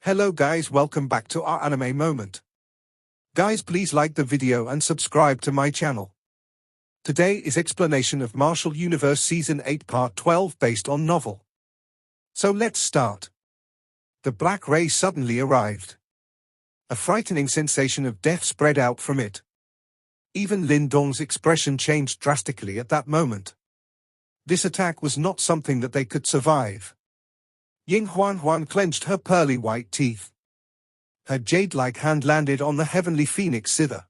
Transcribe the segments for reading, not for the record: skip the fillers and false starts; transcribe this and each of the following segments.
Hello guys, welcome back to our anime moment. Guys, please like the video and subscribe to my channel. Today is explanation of Martial Universe Season 8 Part 12 based on novel. So let's start. The black ray suddenly arrived. A frightening sensation of death spread out from it. Even Lin Dong's expression changed drastically at that moment. This attack was not something that they could survive. Ying Huan clenched her pearly white teeth. Her jade-like hand landed on the heavenly phoenix zither.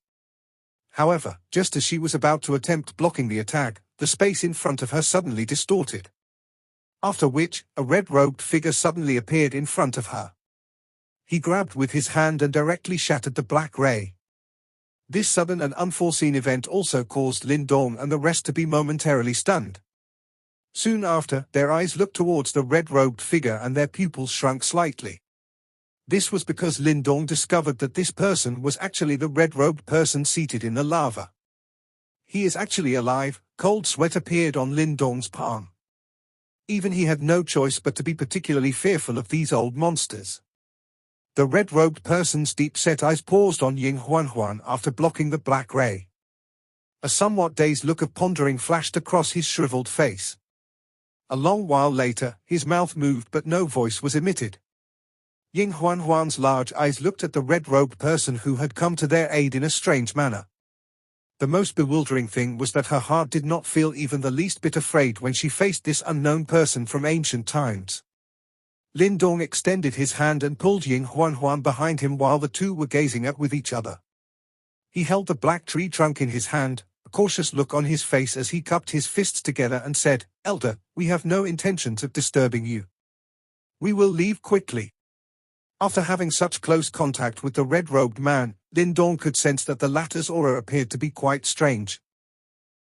However, just as she was about to attempt blocking the attack, the space in front of her suddenly distorted. After which, a red-robed figure suddenly appeared in front of her. He grabbed with his hand and directly shattered the black ray. This sudden and unforeseen event also caused Lin Dong and the rest to be momentarily stunned. Soon after, their eyes looked towards the red-robed figure and their pupils shrunk slightly. This was because Lin Dong discovered that this person was actually the red-robed person seated in the lava. He is actually alive. Cold sweat appeared on Lin Dong's palm. Even he had no choice but to be particularly fearful of these old monsters. The red-robed person's deep-set eyes paused on Ying Huan after blocking the black ray. A somewhat dazed look of pondering flashed across his shriveled face. A long while later, his mouth moved but no voice was emitted. Ying Huan's large eyes looked at the red-robed person who had come to their aid in a strange manner. The most bewildering thing was that her heart did not feel even the least bit afraid when she faced this unknown person from ancient times. Lin Dong extended his hand and pulled Ying Huan behind him while the two were gazing at with each other. He held the black tree trunk in his hand, a cautious look on his face as he cupped his fists together and said, "Elder, we have no intentions of disturbing you. We will leave quickly." After having such close contact with the red-robed man, Lin Dong could sense that the latter's aura appeared to be quite strange.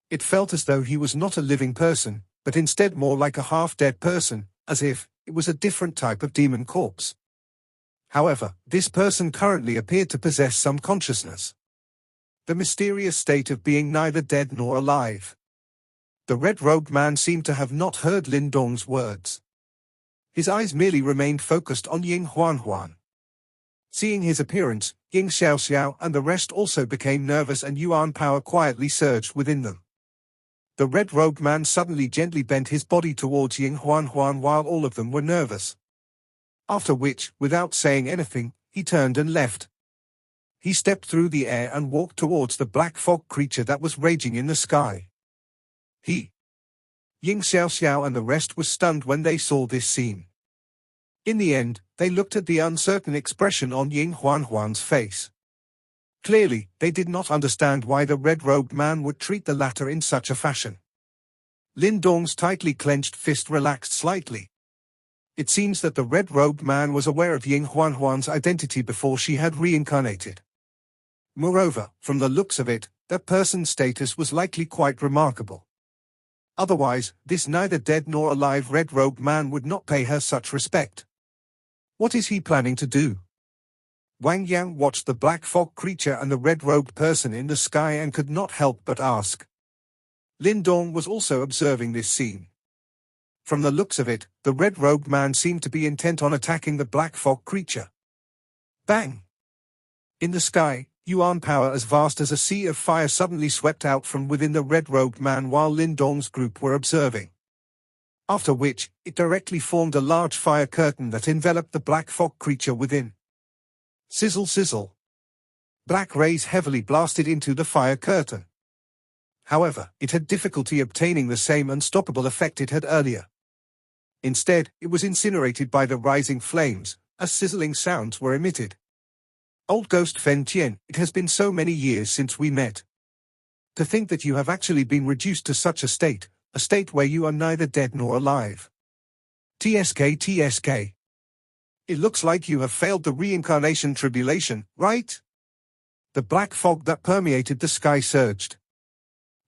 It felt as though he was not a living person, but instead more like a half-dead person, as if it was a different type of demon corpse. However, this person currently appeared to possess some consciousness. The mysterious state of being neither dead nor alive. The red-robed man seemed to have not heard Lin Dong's words. His eyes merely remained focused on Ying Huan. Seeing his appearance, Ying Xiao and the rest also became nervous and Yuan power quietly surged within them. The red-robed man suddenly gently bent his body towards Ying Huan while all of them were nervous. After which, without saying anything, he turned and left. He stepped through the air and walked towards the black fog creature that was raging in the sky. Ying Xiao and the rest were stunned when they saw this scene. In the end, they looked at the uncertain expression on Ying Huan's face. Clearly, they did not understand why the red-robed man would treat the latter in such a fashion. Lin Dong's tightly clenched fist relaxed slightly. It seems that the red-robed man was aware of Ying Huan's identity before she had reincarnated. Moreover, from the looks of it, that person's status was likely quite remarkable. Otherwise, this neither dead nor alive red-robed man would not pay her such respect. What is he planning to do? Wang Yang watched the black fog creature and the red-robed person in the sky and could not help but ask. Lin Dong was also observing this scene. From the looks of it, the red-robed man seemed to be intent on attacking the black fog creature. Bang! In the sky, Yuan power as vast as a sea of fire suddenly swept out from within the red-robed man while Lin Dong's group were observing. After which, it directly formed a large fire curtain that enveloped the black fog creature within. Sizzle sizzle. Black rays heavily blasted into the fire curtain. However, it had difficulty obtaining the same unstoppable effect it had earlier. Instead, it was incinerated by the rising flames, as sizzling sounds were emitted. Old Ghost Fen Tian, it has been so many years since we met. To think that you have actually been reduced to such a state where you are neither dead nor alive. TSK. It looks like you have failed the reincarnation tribulation, right? The black fog that permeated the sky surged.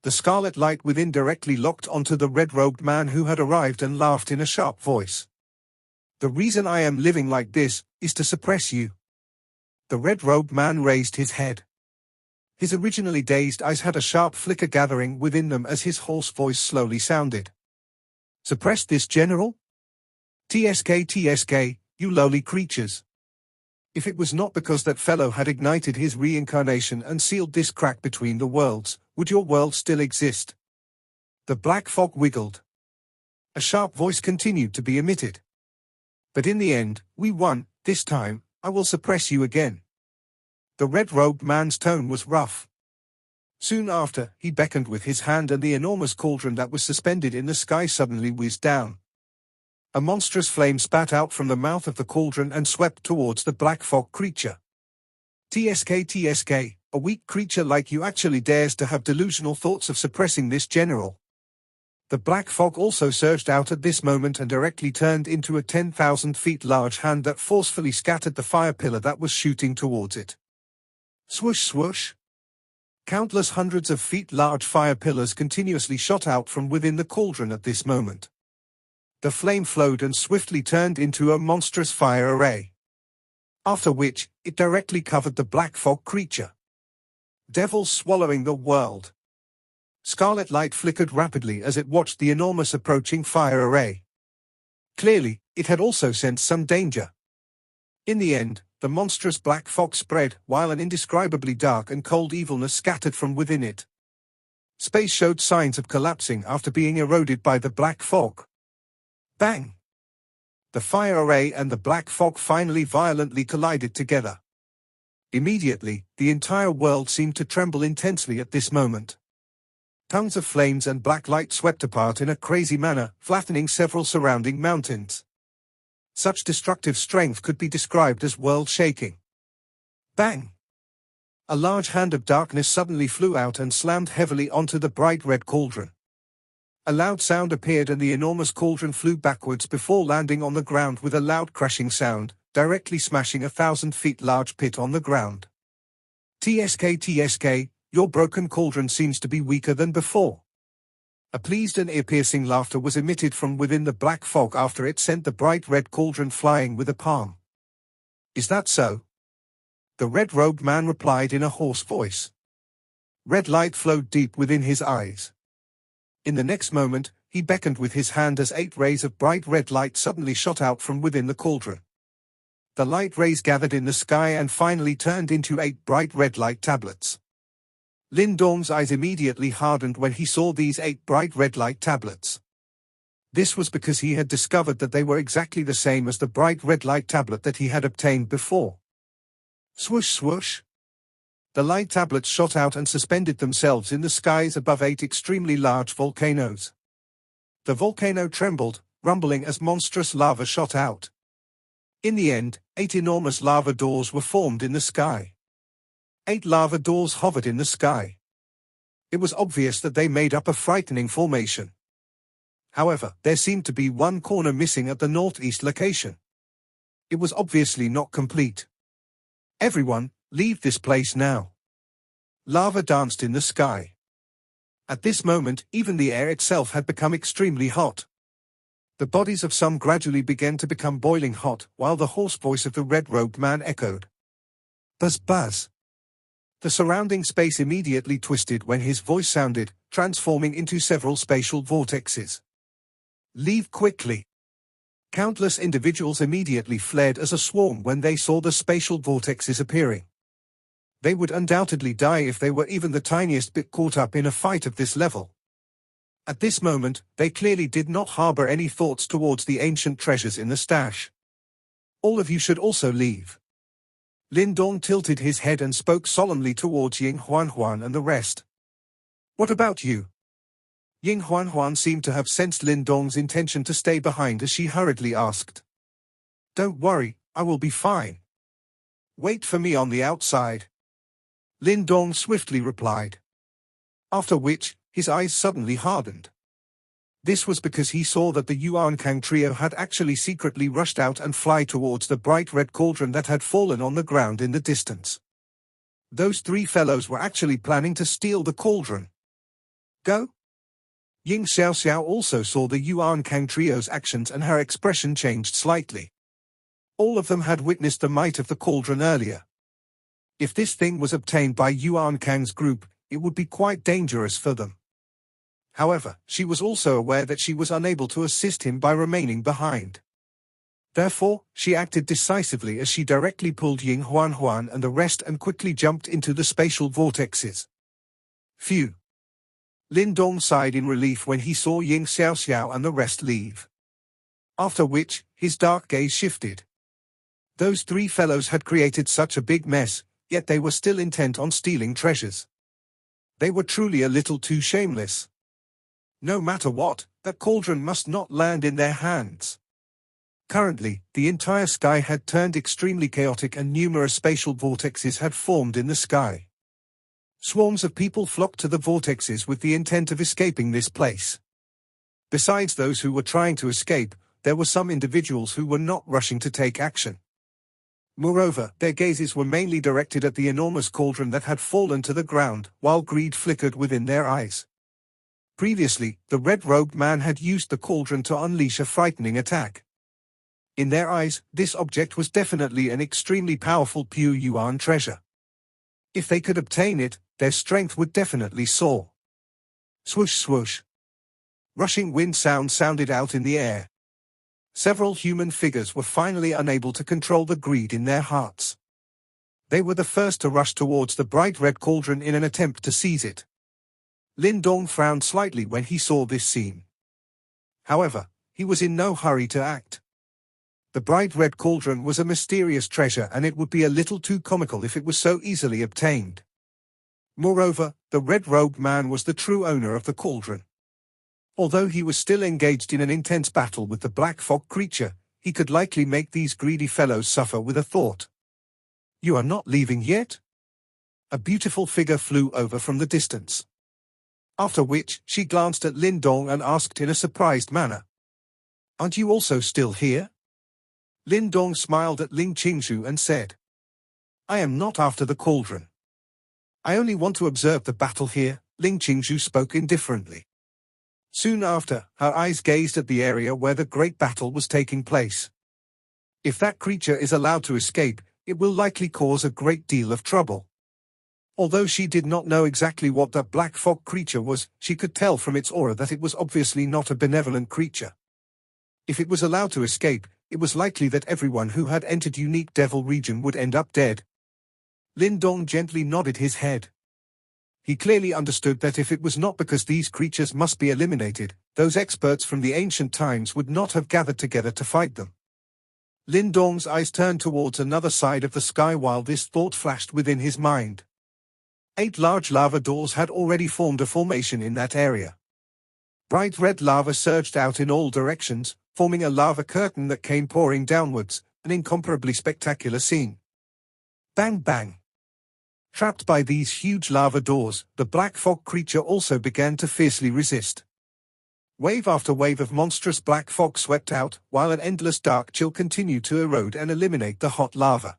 The scarlet light within directly locked onto the red-robed man who had arrived and laughed in a sharp voice. The reason I am living like this is to suppress you. The red-robed man raised his head. His originally dazed eyes had a sharp flicker gathering within them as his hoarse voice slowly sounded. Suppress this general? TSK, you lowly creatures. If it was not because that fellow had ignited his reincarnation and sealed this crack between the worlds, would your world still exist? The black fog wiggled. A sharp voice continued to be emitted. But in the end, we won. This time, I will suppress you again. The red-robed man's tone was rough. Soon after, he beckoned with his hand and the enormous cauldron that was suspended in the sky suddenly whizzed down. A monstrous flame spat out from the mouth of the cauldron and swept towards the black fog creature. TSK, a weak creature like you actually dares to have delusional thoughts of suppressing this general. The black fog also surged out at this moment and directly turned into a 10,000 feet large hand that forcefully scattered the fire pillar that was shooting towards it. Swoosh swoosh. Countless hundreds of feet large fire pillars continuously shot out from within the cauldron at this moment. The flame flowed and swiftly turned into a monstrous fire array. After which, it directly covered the black fog creature. Devil swallowing the world. Scarlet light flickered rapidly as it watched the enormous approaching fire array. Clearly, it had also sensed some danger. In the end, the monstrous black fog spread, while an indescribably dark and cold evilness scattered from within it. Space showed signs of collapsing after being eroded by the black fog. Bang! The fire array and the black fog finally violently collided together. Immediately, the entire world seemed to tremble intensely at this moment. Tongues of flames and black light swept apart in a crazy manner, flattening several surrounding mountains. Such destructive strength could be described as world-shaking. Bang! A large hand of darkness suddenly flew out and slammed heavily onto the bright red cauldron. A loud sound appeared and the enormous cauldron flew backwards before landing on the ground with a loud crashing sound, directly smashing a 1,000 feet large pit on the ground. TSK, your broken cauldron seems to be weaker than before. A pleased and ear-piercing laughter was emitted from within the black fog after it sent the bright red cauldron flying with a palm. Is that so? The red-robed man replied in a hoarse voice. Red light flowed deep within his eyes. In the next moment, he beckoned with his hand as 8 rays of bright red light suddenly shot out from within the cauldron. The light rays gathered in the sky and finally turned into 8 bright red light tablets. Lin Dong's eyes immediately hardened when he saw these 8 bright red light tablets. This was because he had discovered that they were exactly the same as the bright red light tablet that he had obtained before. Swoosh swoosh. The light tablets shot out and suspended themselves in the skies above 8 extremely large volcanoes. The volcano trembled, rumbling as monstrous lava shot out. In the end, 8 enormous lava doors were formed in the sky. 8 lava doors hovered in the sky. It was obvious that they made up a frightening formation. However, there seemed to be one corner missing at the northeast location. It was obviously not complete. Everyone, leave this place now. Lava danced in the sky. At this moment, even the air itself had become extremely hot. The bodies of some gradually began to become boiling hot, while the hoarse voice of the red-robed man echoed. Buzz buzz. The surrounding space immediately twisted when his voice sounded, transforming into several spatial vortexes. Leave quickly. Countless individuals immediately fled as a swarm when they saw the spatial vortexes appearing. They would undoubtedly die if they were even the tiniest bit caught up in a fight of this level. At this moment, they clearly did not harbor any thoughts towards the ancient treasures in the stash. All of you should also leave. Lin Dong tilted his head and spoke solemnly towards Ying Huan and the rest. What about you? Ying Huan seemed to have sensed Lin Dong's intention to stay behind as she hurriedly asked. Don't worry, I will be fine. Wait for me on the outside. Lin Dong swiftly replied. After which, his eyes suddenly hardened. This was because he saw that the Yuan Kang trio had actually secretly rushed out and fly towards the bright red cauldron that had fallen on the ground in the distance. Those 3 fellows were actually planning to steal the cauldron. Go? Ying Xiaoxiao also saw the Yuan Kang trio's actions and her expression changed slightly. All of them had witnessed the might of the cauldron earlier. If this thing was obtained by Yuan Kang's group, it would be quite dangerous for them. However, she was also aware that she was unable to assist him by remaining behind. Therefore, she acted decisively as she directly pulled Ying Huan Huan and the rest and quickly jumped into the spatial vortexes. Phew! Lin Dong sighed in relief when he saw Ying Xiao Xiao and the rest leave. After which, his dark gaze shifted. Those three fellows had created such a big mess, yet they were still intent on stealing treasures. They were truly a little too shameless. No matter what, that cauldron must not land in their hands. Currently, the entire sky had turned extremely chaotic and numerous spatial vortexes had formed in the sky. Swarms of people flocked to the vortexes with the intent of escaping this place. Besides those who were trying to escape, there were some individuals who were not rushing to take action. Moreover, their gazes were mainly directed at the enormous cauldron that had fallen to the ground, while greed flickered within their eyes. Previously, the red-robed man had used the cauldron to unleash a frightening attack. In their eyes, this object was definitely an extremely powerful pure yuan treasure. If they could obtain it, their strength would definitely soar. Swoosh swoosh. Rushing wind sounds sounded out in the air. Several human figures were finally unable to control the greed in their hearts. They were the first to rush towards the bright red cauldron in an attempt to seize it. Lin Dong frowned slightly when he saw this scene. However, he was in no hurry to act. The bright red cauldron was a mysterious treasure and it would be a little too comical if it was so easily obtained. Moreover, the red-robed man was the true owner of the cauldron. Although he was still engaged in an intense battle with the black fog creature, he could likely make these greedy fellows suffer with a thought. "You are not leaving yet?" A beautiful figure flew over from the distance. After which, she glanced at Lin Dong and asked in a surprised manner, "Aren't you also still here?" Lin Dong smiled at Ling Qingshu and said, "I am not after the cauldron. I only want to observe the battle here." Ling Qingshu spoke indifferently. Soon after, her eyes gazed at the area where the great battle was taking place. If that creature is allowed to escape, it will likely cause a great deal of trouble. Although she did not know exactly what that black fog creature was, she could tell from its aura that it was obviously not a benevolent creature. If it was allowed to escape, it was likely that everyone who had entered Unique Devil region would end up dead. Lin Dong gently nodded his head. He clearly understood that if it was not because these creatures must be eliminated, those experts from the ancient times would not have gathered together to fight them. Lin Dong's eyes turned towards another side of the sky while this thought flashed within his mind. 8 large lava doors had already formed a formation in that area. Bright red lava surged out in all directions, forming a lava curtain that came pouring downwards, an incomparably spectacular scene. Bang bang. Trapped by these huge lava doors, the black fog creature also began to fiercely resist. Wave after wave of monstrous black fog swept out, while an endless dark chill continued to erode and eliminate the hot lava.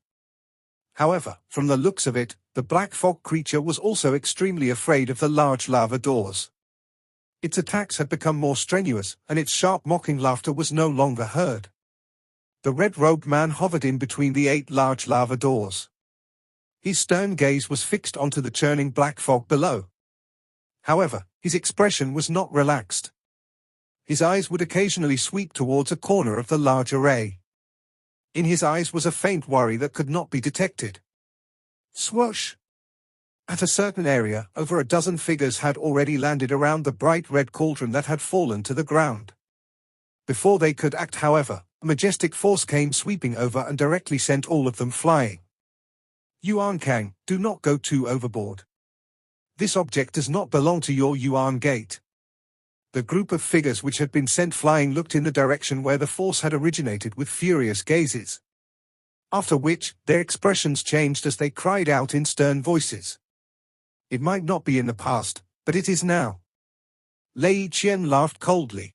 However, from the looks of it, the black fog creature was also extremely afraid of the large lava doors. Its attacks had become more strenuous, and its sharp mocking laughter was no longer heard. The red-robed man hovered in between the 8 large lava doors. His stern gaze was fixed onto the churning black fog below. However, his expression was not relaxed. His eyes would occasionally sweep towards a corner of the large array. In his eyes was a faint worry that could not be detected. Swoosh! At a certain area, over a dozen figures had already landed around the bright red cauldron that had fallen to the ground. Before they could act, however, a majestic force came sweeping over and directly sent all of them flying. Yuan Kang, do not go too overboard. This object does not belong to your Yuan Gate. The group of figures which had been sent flying looked in the direction where the force had originated with furious gazes. After which, their expressions changed as they cried out in stern voices. It might not be in the past, but it is now. Lei Qian laughed coldly.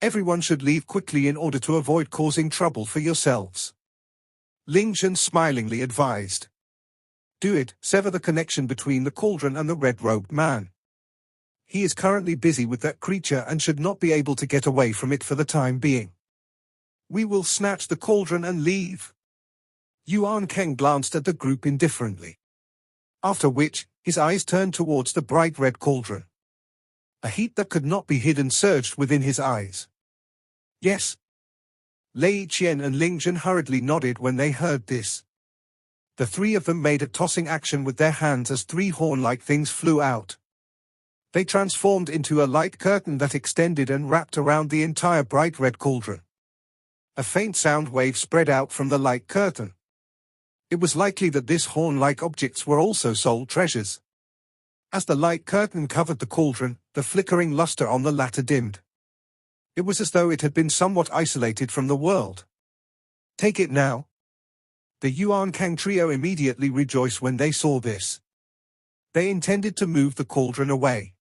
Everyone should leave quickly in order to avoid causing trouble for yourselves. Ling Zhen smilingly advised. Do it, sever the connection between the cauldron and the red-robed man. He is currently busy with that creature and should not be able to get away from it for the time being. We will snatch the cauldron and leave. Yuan Kang glanced at the group indifferently. After which, his eyes turned towards the bright red cauldron. A heat that could not be hidden surged within his eyes. Yes. Lei Qian and Ling Zhen hurriedly nodded when they heard this. The three of them made a tossing action with their hands as three horn-like things flew out. They transformed into a light curtain that extended and wrapped around the entire bright red cauldron. A faint sound wave spread out from the light curtain. It was likely that these horn-like objects were also soul treasures. As the light curtain covered the cauldron, the flickering luster on the latter dimmed. It was as though it had been somewhat isolated from the world. Take it now. The Yuan Kang trio immediately rejoiced when they saw this. They intended to move the cauldron away.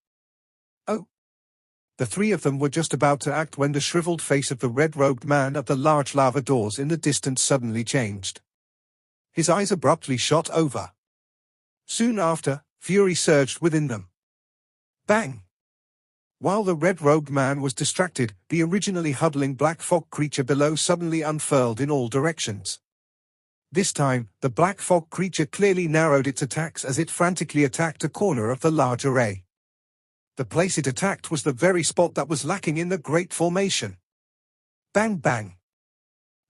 Oh! The three of them were just about to act when the shriveled face of the red-robed man at the large lava doors in the distance suddenly changed. His eyes abruptly shot over. Soon after, fury surged within them. Bang! While the red-robed man was distracted, the originally huddling black fog creature below suddenly unfurled in all directions. This time, the black fog creature clearly narrowed its attacks as it frantically attacked a corner of the large array. The place it attacked was the very spot that was lacking in the Great Formation. Bang bang!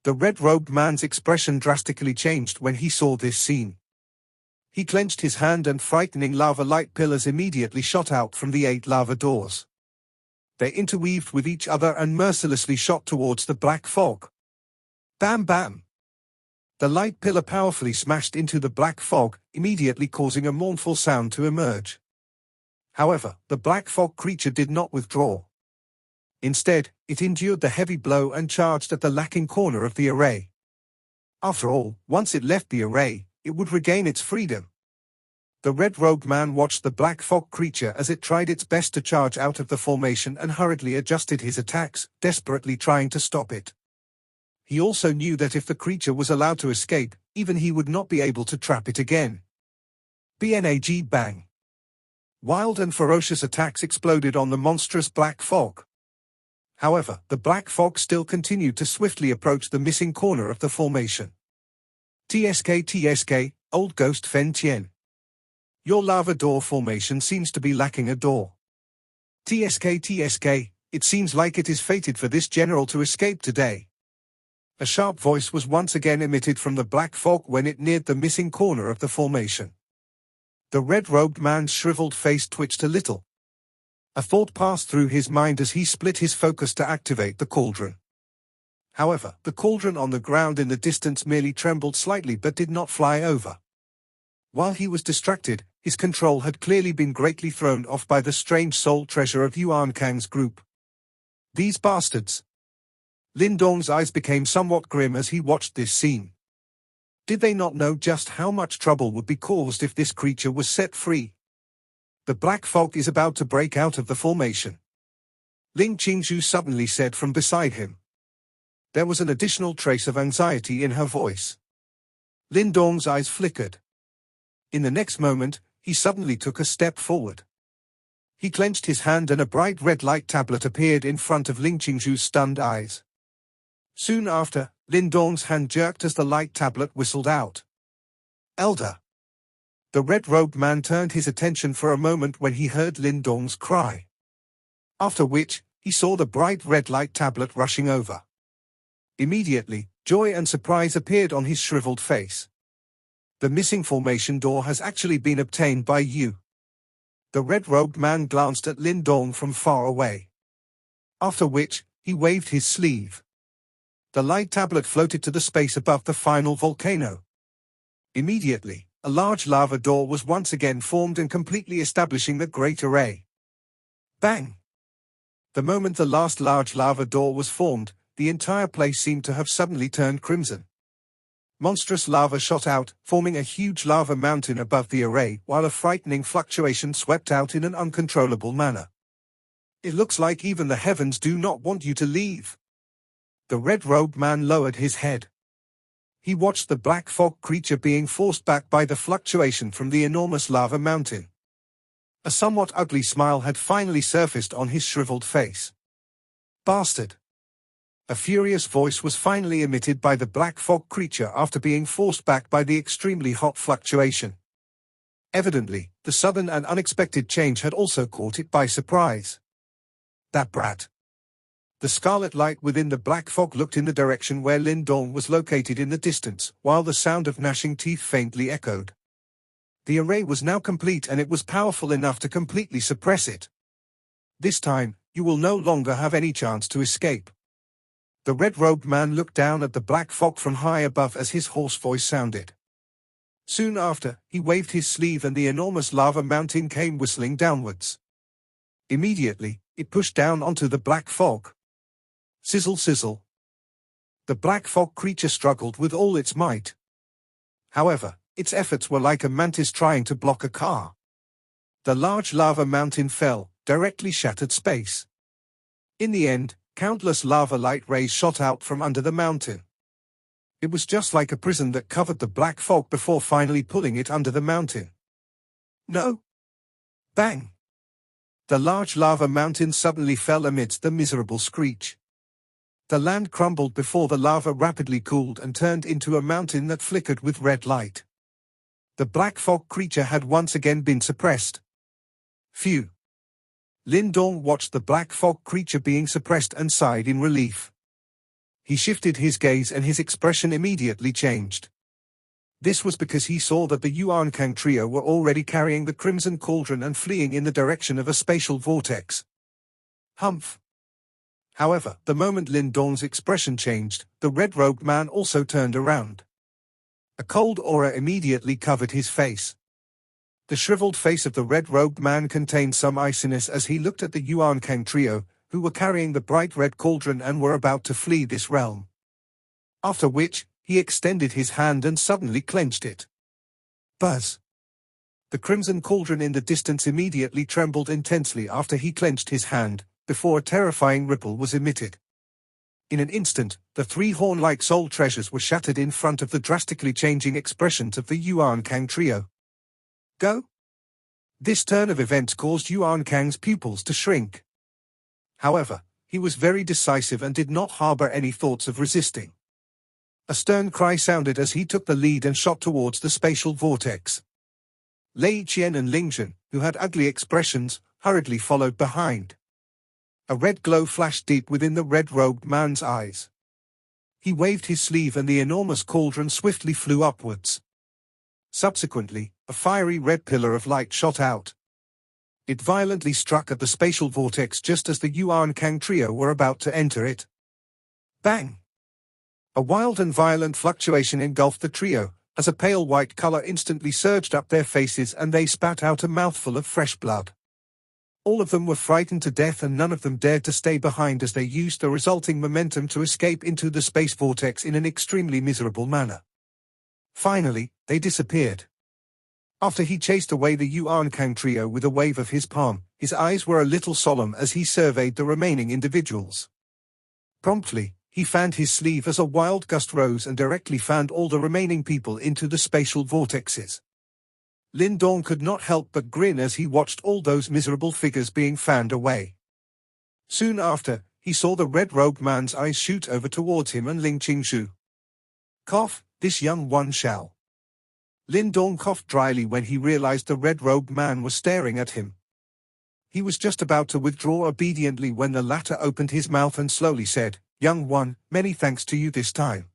The red-robed man's expression drastically changed when he saw this scene. He clenched his hand and frightening lava-like pillars immediately shot out from the 8 lava doors. They interweaved with each other and mercilessly shot towards the black fog. Bam bam! The light pillar powerfully smashed into the black fog, immediately causing a mournful sound to emerge. However, the black fog creature did not withdraw. Instead, it endured the heavy blow and charged at the lacking corner of the array. After all, once it left the array, it would regain its freedom. The red-robed man watched the black fog creature as it tried its best to charge out of the formation and hurriedly adjusted his attacks, desperately trying to stop it. He also knew that if the creature was allowed to escape, even he would not be able to trap it again. Bang! Bang! Wild and ferocious attacks exploded on the monstrous black fog. However, the black fog still continued to swiftly approach the missing corner of the formation. TSK, Old Ghost Fen Tien. Your lava door formation seems to be lacking a door. TSK, it seems like it is fated for this general to escape today. A sharp voice was once again emitted from the black fog when it neared the missing corner of the formation. The red-robed man's shriveled face twitched a little. A thought passed through his mind as he split his focus to activate the cauldron. However, the cauldron on the ground in the distance merely trembled slightly but did not fly over. While he was distracted, his control had clearly been greatly thrown off by the strange soul treasure of Yuan Kang's group. These bastards! Lin Dong's eyes became somewhat grim as he watched this scene. Did they not know just how much trouble would be caused if this creature was set free? The black fog is about to break out of the formation. Ling Qingzhu suddenly said from beside him. There was an additional trace of anxiety in her voice. Lin Dong's eyes flickered. In the next moment, he suddenly took a step forward. He clenched his hand and a bright red light tablet appeared in front of Ling Qingzhu's stunned eyes. Soon after, Lin Dong's hand jerked as the light tablet whistled out. Elder! The red-robed man turned his attention for a moment when he heard Lin Dong's cry. After which, he saw the bright red light tablet rushing over. Immediately, joy and surprise appeared on his shriveled face. The missing formation door has actually been obtained by you. The red-robed man glanced at Lin Dong from far away. After which, he waved his sleeve. The light tablet floated to the space above the final volcano. Immediately, a large lava door was once again formed and completely establishing the great array. Bang! The moment the last large lava door was formed, the entire place seemed to have suddenly turned crimson. Monstrous lava shot out, forming a huge lava mountain above the array, while a frightening fluctuation swept out in an uncontrollable manner. It looks like even the heavens do not want you to leave. The red-robed man lowered his head. He watched the black fog creature being forced back by the fluctuation from the enormous lava mountain. A somewhat ugly smile had finally surfaced on his shriveled face. Bastard! A furious voice was finally emitted by the black fog creature after being forced back by the extremely hot fluctuation. Evidently, the sudden and unexpected change had also caught it by surprise. That brat! The scarlet light within the black fog looked in the direction where Lin Dong was located in the distance, while the sound of gnashing teeth faintly echoed. The array was now complete and it was powerful enough to completely suppress it. This time, you will no longer have any chance to escape. The red-robed man looked down at the black fog from high above as his hoarse voice sounded. Soon after, he waved his sleeve and the enormous lava mountain came whistling downwards. Immediately, it pushed down onto the black fog. Sizzle sizzle. The black fog creature struggled with all its might. However, its efforts were like a mantis trying to block a car. The large lava mountain fell, directly shattered space. In the end, countless lava light rays shot out from under the mountain. It was just like a prison that covered the black fog before finally pulling it under the mountain. No! Bang! The large lava mountain suddenly fell amidst the miserable screech. The land crumbled before the lava rapidly cooled and turned into a mountain that flickered with red light. The black fog creature had once again been suppressed. Phew! Lin Dong watched the black fog creature being suppressed and sighed in relief. He shifted his gaze and his expression immediately changed. This was because he saw that the Yuan Kang trio were already carrying the Crimson Cauldron and fleeing in the direction of a spatial vortex. Humph! However, the moment Lin Dong's expression changed, the red-robed man also turned around. A cold aura immediately covered his face. The shriveled face of the red-robed man contained some iciness as he looked at the Yuan Kang trio, who were carrying the bright red cauldron and were about to flee this realm. After which, he extended his hand and suddenly clenched it. Buzz! The crimson cauldron in the distance immediately trembled intensely after he clenched his hand, before a terrifying ripple was emitted. In an instant, the three horn-like soul treasures were shattered in front of the drastically changing expressions of the Yuan Kang trio. Go! This turn of events caused Yuan Kang's pupils to shrink. However, he was very decisive and did not harbor any thoughts of resisting. A stern cry sounded as he took the lead and shot towards the spatial vortex. Lei Qian and Ling Zhen, who had ugly expressions, hurriedly followed behind. A red glow flashed deep within the red-robed man's eyes. He waved his sleeve and the enormous cauldron swiftly flew upwards. Subsequently, a fiery red pillar of light shot out. It violently struck at the spatial vortex just as the Yuan Kang trio were about to enter it. Bang! A wild and violent fluctuation engulfed the trio, as a pale white color instantly surged up their faces and they spat out a mouthful of fresh blood. All of them were frightened to death and none of them dared to stay behind as they used the resulting momentum to escape into the space vortex in an extremely miserable manner. Finally, they disappeared. After he chased away the Yuan Kang trio with a wave of his palm, his eyes were a little solemn as he surveyed the remaining individuals. Promptly, he fanned his sleeve as a wild gust rose and directly fanned all the remaining people into the spatial vortexes. Lin Dong could not help but grin as he watched all those miserable figures being fanned away. Soon after, he saw the red-robed man's eyes shoot over towards him and Ling Qingzhu. Cough, this young one shall. Lin Dong coughed dryly when he realized the red-robed man was staring at him. He was just about to withdraw obediently when the latter opened his mouth and slowly said, "Young one, many thanks to you this time."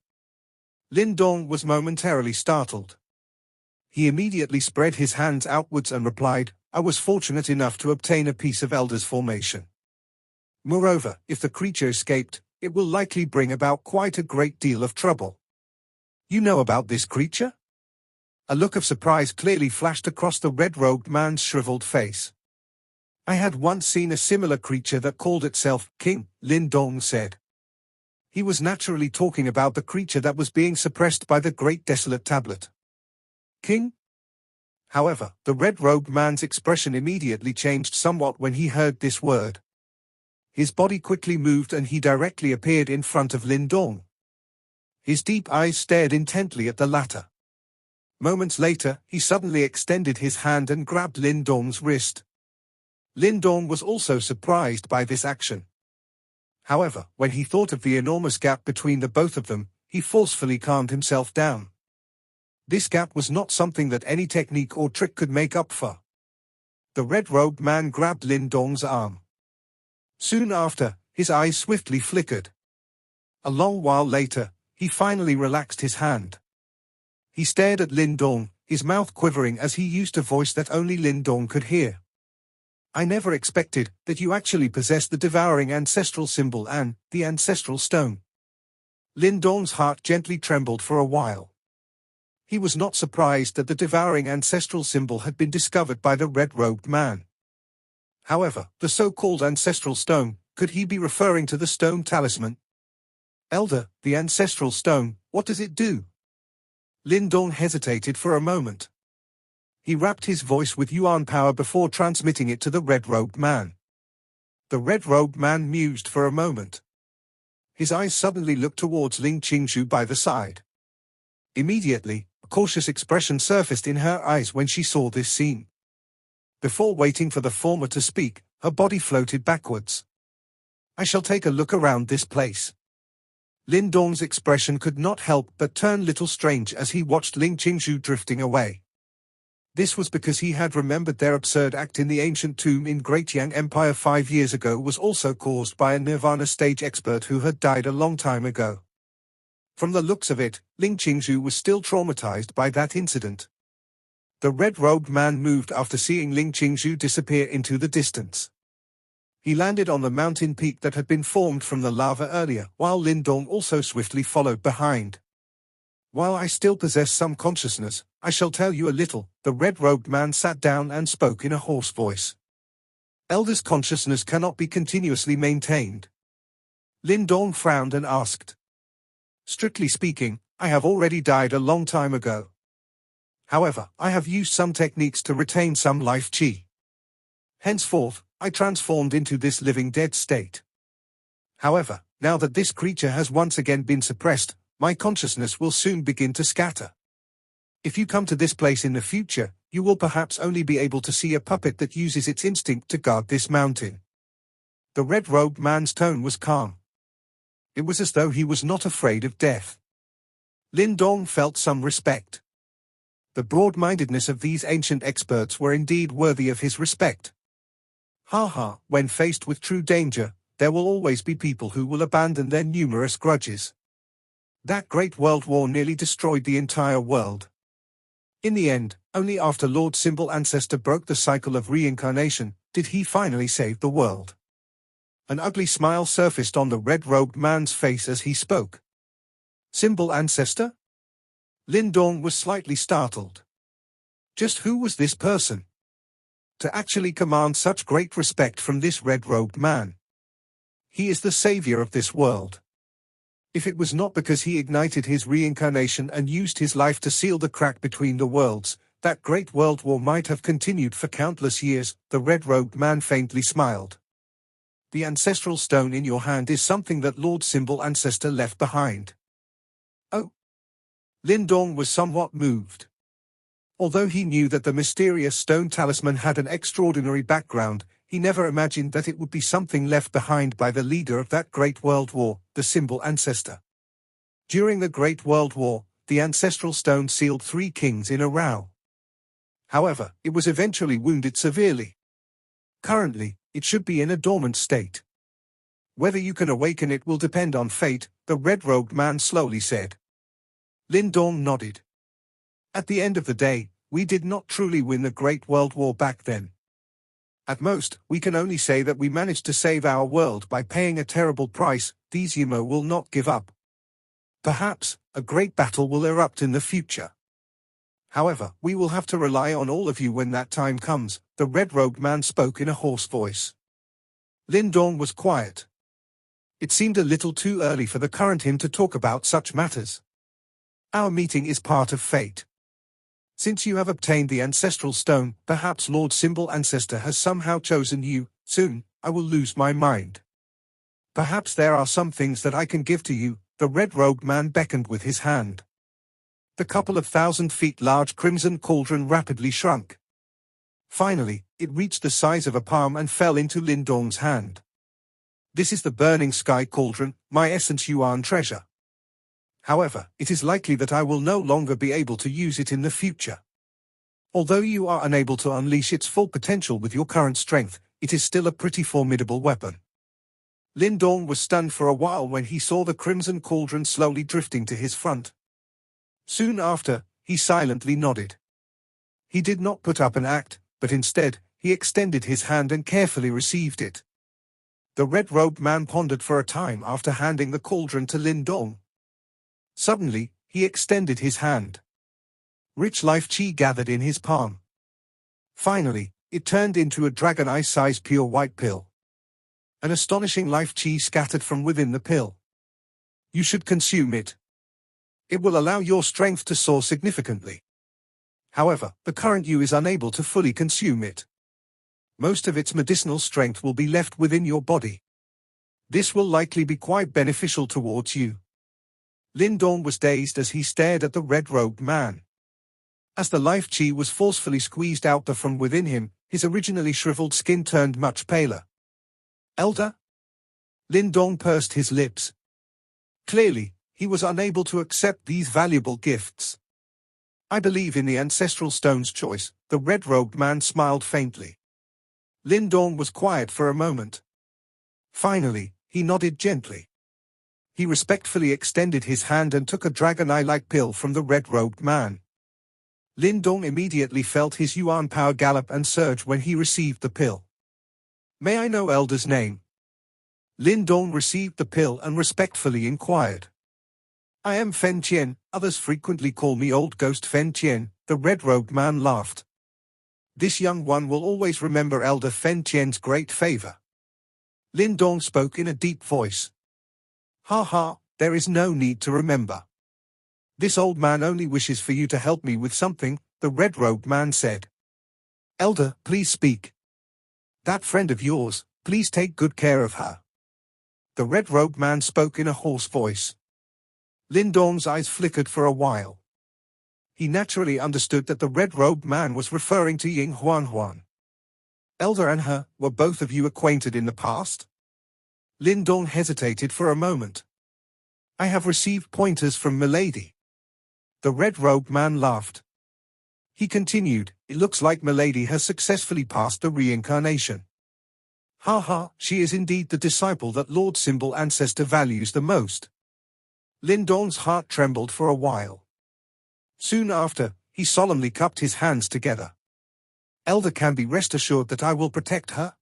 Lin Dong was momentarily startled. He immediately spread his hands outwards and replied, "I was fortunate enough to obtain a piece of Elder's formation. Moreover, if the creature escaped, it will likely bring about quite a great deal of trouble." "You know about this creature?" A look of surprise clearly flashed across the red-robed man's shriveled face. "I had once seen a similar creature that called itself King," Lin Dong said. He was naturally talking about the creature that was being suppressed by the Great Desolate Tablet. King? However, the red-robed man's expression immediately changed somewhat when he heard this word. His body quickly moved and he directly appeared in front of Lin Dong. His deep eyes stared intently at the latter. Moments later, he suddenly extended his hand and grabbed Lin Dong's wrist. Lin Dong was also surprised by this action. However, when he thought of the enormous gap between the both of them, he forcefully calmed himself down. This gap was not something that any technique or trick could make up for. The red-robed man grabbed Lin Dong's arm. Soon after, His eyes swiftly flickered. A long while later, he finally relaxed his hand. He stared at Lin Dong, his mouth quivering as he used a voice that only Lin Dong could hear. I never expected that you actually possess the devouring ancestral symbol and the ancestral stone. Lin Dong's heart gently trembled for a while. He was not surprised that the devouring ancestral symbol had been discovered by the red-robed man. However, the so-called ancestral stone, could he be referring to the stone talisman? Elder, the ancestral stone, what does it do? Lin Dong hesitated for a moment. He wrapped his voice with Yuan power before transmitting it to the red-robed man. The red-robed man mused for a moment. His eyes suddenly looked towards Ling Qingshu by the side. Immediately, a cautious expression surfaced in her eyes when she saw this scene. Before waiting for the former to speak, her body floated backwards. I shall take a look around this place. Lin Dong's expression could not help but turn little strange as he watched Ling Qingshu drifting away. This was because he had remembered their absurd act in the ancient tomb in Great Yang Empire 5 years ago was also caused by a Nirvana stage expert who had died a long time ago. From the looks of it, Ling Qingshu was still traumatized by that incident. The red-robed man moved after seeing Ling Qingshu disappear into the distance. He landed on the mountain peak that had been formed from the lava earlier, while Lin Dong also swiftly followed behind. While I still possess some consciousness, I shall tell you a little. The red-robed man sat down and spoke in a hoarse voice. Elder's consciousness cannot be continuously maintained. Lin Dong frowned and asked. Strictly speaking, I have already died a long time ago. However, I have used some techniques to retain some life qi. Henceforth, I transformed into this living dead state. However, now that this creature has once again been suppressed, my consciousness will soon begin to scatter. If you come to this place in the future, you will perhaps only be able to see a puppet that uses its instinct to guard this mountain. The red-robed man's tone was calm. It was as though he was not afraid of death. Lin Dong felt some respect. The broad-mindedness of these ancient experts were indeed worthy of his respect. When faced with true danger, there will always be people who will abandon their numerous grudges. That great world war nearly destroyed the entire world. In the end, only after Lord Symbol Ancestor broke the cycle of reincarnation, did he finally save the world. An ugly smile surfaced on the red-robed man's face as he spoke. Symbol Ancestor? Lin Dong was slightly startled. Just who was this person? To actually command such great respect from this red-robed man. He is the savior of this world. If it was not because he ignited his reincarnation and used his life to seal the crack between the worlds, that great world war might have continued for countless years. The red-robed man faintly smiled. The ancestral stone in your hand is something that Lord Symbol Ancestor left behind. Oh. Lin Dong was somewhat moved. Although he knew that the mysterious stone talisman had an extraordinary background, he never imagined that it would be something left behind by the leader of that great world war, the Symbol Ancestor. During the Great World War, the ancestral stone sealed 3 kings in a row. However, it was eventually wounded severely. Currently, it should be in a dormant state. Whether you can awaken it will depend on fate, the red-robed man slowly said. Lin Dong nodded. At the end of the day, we did not truly win the Great World War back then. At most, we can only say that we managed to save our world by paying a terrible price. These Yimo will not give up. Perhaps, a great battle will erupt in the future. However, we will have to rely on all of you when that time comes, the red-robed man spoke in a hoarse voice. Lin Dong was quiet. It seemed a little too early for the current him to talk about such matters. Our meeting is part of fate. Since you have obtained the ancestral stone, perhaps Lord Symbol Ancestor has somehow chosen you. Soon, I will lose my mind. Perhaps there are some things that I can give to you. The red-robed man beckoned with his hand. The couple of 1,000 feet large crimson cauldron rapidly shrunk. Finally, it reached the size of a palm and fell into Lin Dong's hand. This is the burning sky cauldron, my essence Yuan treasure. However, it is likely that I will no longer be able to use it in the future. Although you are unable to unleash its full potential with your current strength, it is still a pretty formidable weapon. Lindong was stunned for a while when he saw the crimson cauldron slowly drifting to his front. Soon after, he silently nodded. He did not put up an act, but instead, he extended his hand and carefully received it. The red-robed man pondered for a time after handing the cauldron to Lindong. Suddenly, he extended his hand. Rich life chi gathered in his palm. Finally, it turned into a dragon eye-sized pure white pill. An astonishing life chi scattered from within the pill. You should consume it. It will allow your strength to soar significantly. However, the current you is unable to fully consume it. Most of its medicinal strength will be left within your body. This will likely be quite beneficial towards you. Lindong was dazed as he stared at the red-robed man. As the life chi was forcefully squeezed out from within him, his originally shriveled skin turned much paler. Elder? Lindong pursed his lips. Clearly, he was unable to accept these valuable gifts. I believe in the ancestral stone's choice, the red-robed man smiled faintly. Lindong was quiet for a moment. Finally, he nodded gently. He respectfully extended his hand and took a dragon eye-like pill from the red-robed man. Lindong immediately felt his yuan power gallop and surge when he received the pill. May I know Elder's name? Lindong received the pill and respectfully inquired. I am Fen Qian, others frequently call me Old Ghost Fen Qian, the red-robed man laughed. This young one will always remember Elder Fen Qian's great favor. Lindong spoke in a deep voice. Ha ha, there is no need to remember. This old man only wishes for you to help me with something, the red-robed man said. Elder, please speak. That friend of yours, please take good care of her. The red-robed man spoke in a hoarse voice. Lindong's eyes flickered for a while. He naturally understood that the red-robed man was referring to Ying Huan. Elder and her, were both of you acquainted in the past? Lindong hesitated for a moment. I have received pointers from Milady. The red-robed man laughed. He continued, it looks like Milady has successfully passed the reincarnation. Ha ha, she is indeed the disciple that Lord Symbol Ancestor values the most. Lindong's heart trembled for a while. Soon after, he solemnly cupped his hands together. Elder can be rest assured that I will protect her.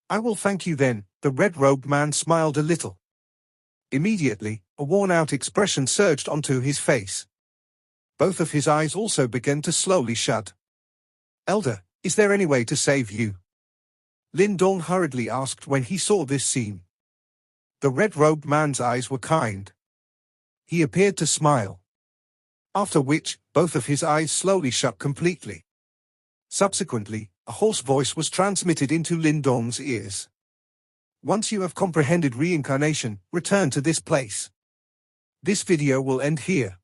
I will thank you then, the red-robed man smiled a little. Immediately, a worn-out expression surged onto his face. Both of his eyes also began to slowly shut. Elder, is there any way to save you? Lindong hurriedly asked when he saw this scene. The red-robed man's eyes were kind. He appeared to smile. After which, both of his eyes slowly shut completely. Subsequently, a hoarse voice was transmitted into Lindong's ears. Once you have comprehended reincarnation, return to this place. This video will end here.